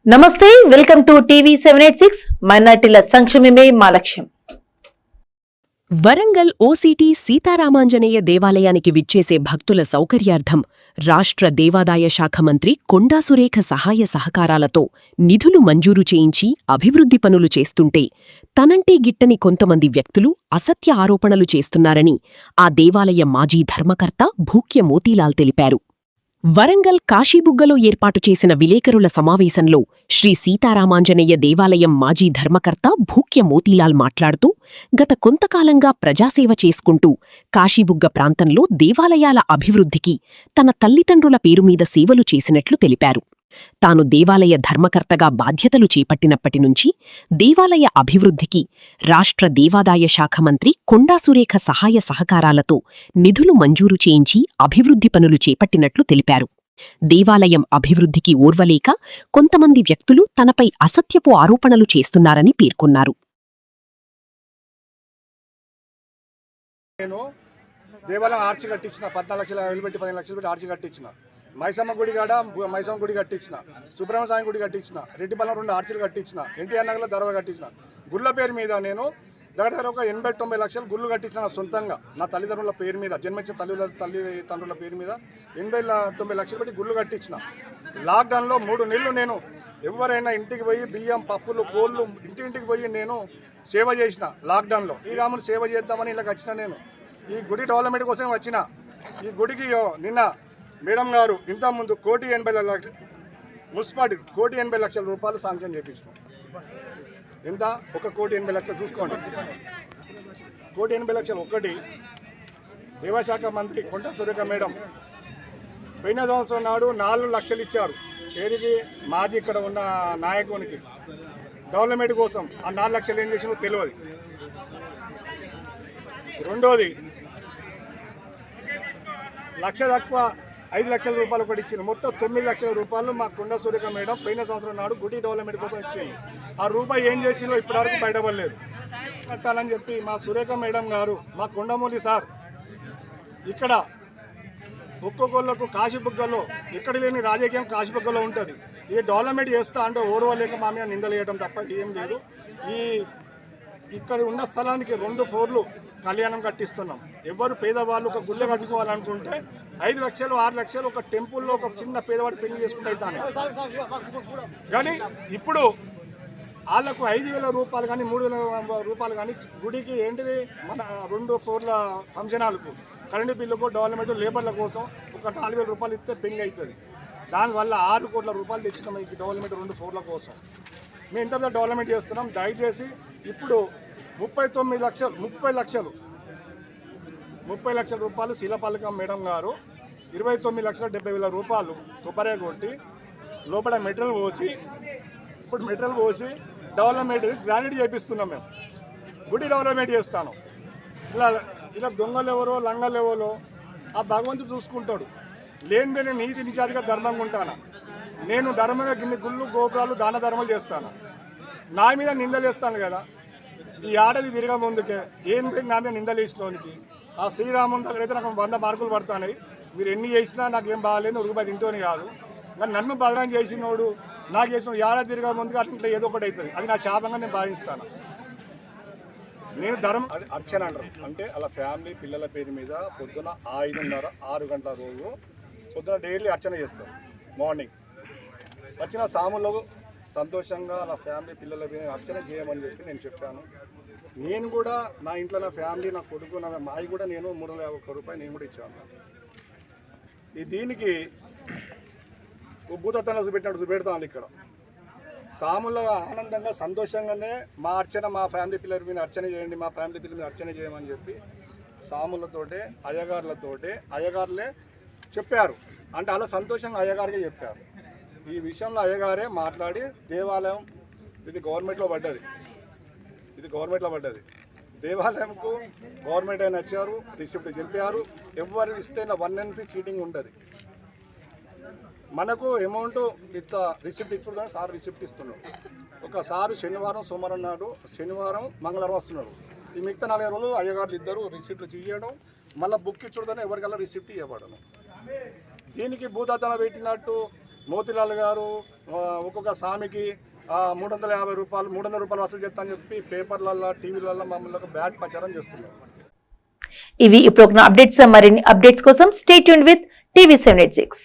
నమస్తే, welcome to TV 786. మైనార్టీల సంక్షేమమే మా లక్ష్యం. వరంగల్ ఓసిటీ సీతారామాంజనేయ దేవాలయానికి విచ్చేసే భక్తుల సౌకర్యార్థం రాష్ట్ర దేవాదాయ శాఖ మంత్రి కొండా సురేఖ సహాయ సహకారాలతో నిధులు మంజూరు చేయించి అభివృద్ధి పనులు చేస్తుంటే తనంటే గిట్టని కొంతమంది వ్యక్తులు అసత్య ఆరోపణలు చేస్తున్నారని ఆ దేవాలయ మాజీ ధర్మకర్త భూక్య మోతీలాల్ తెలిపారు. వరంగల్ కాశీబుగ్గలో ఏర్పాటు చేసిన విలేకరుల సమావేశంలో శ్రీ సీతారామాంజనేయ దేవాలయం మాజీ ధర్మకర్త భూక్య మోతీలాల్ మాట్లాడుతూ గత కొంతకాలంగా ప్రజాసేవ చేసుకుంటూ కాశీబుగ్గ ప్రాంతంలో దేవాలయాల అభివృద్ధికి తన తల్లిదండ్రుల పేరుమీద సేవలు చేసినట్లు తెలిపారు. తాను దేవాలయ ధర్మకర్తగా బాధ్యతలు చేపట్టినప్పటినుంచి దేవాలయ అభివృద్ధికి రాష్ట్ర దేవాదాయ శాఖ మంత్రి కొండా సురేఖ సహాయ సహకారాలతో నిధులు మంజూరు చేయించి అభివృద్ధి పనులు చేపట్టినట్లు తెలిపారు. దేవాలయం అభివృద్ధికి ఓర్వలేక కొంతమంది వ్యక్తులు తనపై అసత్యపు ఆరోపణలు చేస్తున్నారని పేర్కొన్నారు. దేవాలయం ఆర్చి కట్టించిన 14 లక్షలు పెట్టి 15 లక్షలు పెట్టి ఆర్చి కట్టించిన, మైసమ్మ గుడి కాడ మైసమ్మ గుడి కట్టించిన, సుబ్రహ్మణ్య స్వామి గుడి కట్టించిన, రెడ్డిపల్లం 2 ఆర్చీలు కట్టించిన, ఎన్టీఆర్ నగర్లో దర్వా కట్టించిన. గుళ్ళ పేరు మీద నేను దగ్గర ఒక 80-90 లక్షలు గుళ్ళు కట్టించిన సొంతంగా నా తల్లిదండ్రుల పేరు మీద, జన్మించిన తల్లిదండ్రుల పేరు మీద 80-90 లక్షలు పెట్టి గుళ్ళు కట్టించిన. లాక్డౌన్లో 3 నెలలు నేను ఎవరైనా ఇంటికి పోయి బియ్యం పప్పులు కోళ్ళు ఇంటింటికి పోయి నేను సేవ చేసిన. లాక్డౌన్లో ఈ రాముని సేవ చేద్దామని ఇలాగ వచ్చిన. నేను ఈ గుడి డెవలప్మెంట్ కోసం వచ్చిన. ఈ గుడికి నిన్న మేడం గారు ఇంతకుముందు 1,80,00,000 మున్సిపాలిటీ 1,80,00,000 రూపాయలు శాంక్షన్ చేయించినాం. ఎంత? 1,80,00,000 చూసుకోండి. 1,80,00,000 ఒకటి. దేవశాఖ మంత్రి కొండా సురేఖ మేడం పోయిన సంవత్సరం నాడు 4 లక్షలు ఇచ్చారు. ఏదికి? మాజీ ఇక్కడ ఉన్న నాయకునికి డెవలప్మెంట్ కోసం. ఆ 4 లక్షలు ఏం చేసినో తెలియదు. రెండోది, లక్ష తక్కువ 5 లక్షల రూపాయలు ఒకటి ఇచ్చింది. మొత్తం 9 లక్షల రూపాయలు మా కొండా సురేఖ మేడం పోయిన సంవత్సరం నాడు గుడి డెవలప్మెంట్ కోసం ఇచ్చింది. ఆ రూపాయి ఏం చేసిందో ఇప్పటివరకు బయటపడలేదు. కట్టాలని చెప్పి మా సురేఖ మేడం గారు, మా కొండమూలి సార్ ఇక్కడ ఒక్కొక్కళ్ళకు కాశీబుగ్గలో ఎక్కడ లేని రాజకీయం కాశీబుగ్గలో ఉంటుంది. ఈ డెవలప్మెంట్ చేస్తా అంటే ఓర్వలేక మా మీద నిందలేయడం తప్ప ఏం లేదు. ఇక్కడ ఉన్న స్థలానికి 2 ఫ్లోర్లు కళ్యాణం కట్టిస్తున్నాం. ఎవరు పేదవాళ్ళు ఒక గుళ్ళ కట్టుకోవాలనుకుంటే 5 లక్షలు 6 లక్షలు ఒక టెంపుల్లో ఒక చిన్న పేదవాడు పెళ్లి చేసుకుంటే అవుతాను. కానీ ఇప్పుడు వాళ్ళకు 5,000 రూపాయలు కానీ 3,000 రూపాయలు కానీ గుడికి ఏంటిది మన 2 ఫ్లోర్ల ఫంక్షన్ హాల్కు కరెంటు బిల్లుకు డెవలప్మెంట్ లేబర్ల కోసం ఒక 4,000 రూపాయలు ఇస్తే పెళ్లి అవుతుంది. దానివల్ల 6 కోట్ల రూపాయలు తెచ్చినాం ఈ డెవలప్మెంట్ 2 ఫ్లోర్ల కోసం. మేము ఇంత డెవలప్మెంట్ చేస్తున్నాం. దయచేసి ఇప్పుడు 30 లక్షల రూపాయలు శిలపలకం మేడం గారు 29,70,000 రూపాయలు కొబ్బరి కొట్టి లోపల మెటీరియల్ పోసి డెవలప్మెంట్ గ్రానైట్ చేపిస్తున్నాం. మేము గుడి డెవలప్మెంట్ చేస్తాను. ఇలా దొంగలు ఎవరో లంగలు ఎవరో ఆ భగవంతుడు చూసుకుంటాడు. లేని నీతి నిజాతిగా ధర్మంగా ఉంటాను. నేను ధర్మంగా గిన్ని గుళ్ళు గోపురాలు దాన ధర్మాలు చేస్తాను. నా మీద నిందలు వేస్తాను కదా. ఈ ఆడది తిరగా ముందుకే ఏం నా మీద నిందలు వేసినోనికి ఆ శ్రీరాముని దగ్గర అయితే నాకు 100 మార్కులు పడుతున్నాయి. మీరు ఎన్ని చేసినా నాకేం బాగాలేదు, రూపాయి తింటోని కాదు. కానీ నన్ను బదనాం చేసినోడు నాకు చేసిన ఏడాది తిరగా ముందుగా అట్లా ఏదో ఒకటి అవుతుంది. అది నా శాపంగా నేను భావిస్తాను. నేను ధర్మం అర్చన అంటారు అంటే అలా ఫ్యామిలీ పిల్లల పేరు మీద పొద్దున 5:30-6 గంటల రోజు పొద్దున డైలీ అర్చన చేస్తాం. మార్నింగ్ వచ్చిన సాములో సంతోషంగా అలా ఫ్యామిలీ పిల్లల పేరు అర్చన చేయమని చెప్పి నేను చెప్పాను. నేను కూడా నా ఇంట్లో నా ఫ్యామిలీ నా కొడుకు నా మాయి కూడా నేను 351 రూపాయలు నేను కూడా ఇచ్చాను. దీనికి భూతత్వంలో చూపెడతాను. ఇక్కడ సాముల ఆనందంగా సంతోషంగానే మా అర్చన మా ఫ్యామిలీ పిల్లల మీద అర్చన చేయండి, మా ఫ్యామిలీ పిల్లల మీద అర్చన చేయమని చెప్పి సాములతోటే అయ్యగారులే చెప్పారు. అంటే అలా సంతోషంగా అయ్యగారికే చెప్పారు. ఈ విషయంలో అయ్యగారే మాట్లాడి దేవాలయం ఇది గవర్నమెంట్లో పడ్డది. దేవాలయంకు గవర్నమెంట్ అయినా వచ్చారు, రిసిప్ట్ చెప్పారు. ఎవరు ఇస్తే 1 NP చీటింగ్ ఉంటుంది. మనకు అమౌంట్ ఇంత రిసిప్ట్ ఇచ్చుడు సార్ రిసిప్ట్ ఇస్తున్నాడు. ఒకసారి శనివారం సోమవారం నాడు మంగళవారం వస్తున్నాడు. ఈ మిగతా 4 రోజులు అయ్యగారులు ఇద్దరు రిసిప్ట్లు చేయడం, మళ్ళీ బుక్ ఇచ్చుడుదని ఎవరికల్లా రిసిప్ట్ ఇవ్వబడను. దీనికి భూతత్వం పెట్టినట్టు మోతిలాల్ గారు ఒక్కొక్క స్వామికి 350 రూపాయలు 300 రూపాయలు వసూలు చేస్తా అని చెప్పి పేపర్లలో టీవీలలో మమ్మల్ని బ్యాడ్ ప్రచారం చేస్తున్నారు. ఇవి ఇప్పుడు అప్డేట్స్. మరిన్ని అప్డేట్స్ కోసం స్టే ట్యూన్డ్ విత్ TV 786.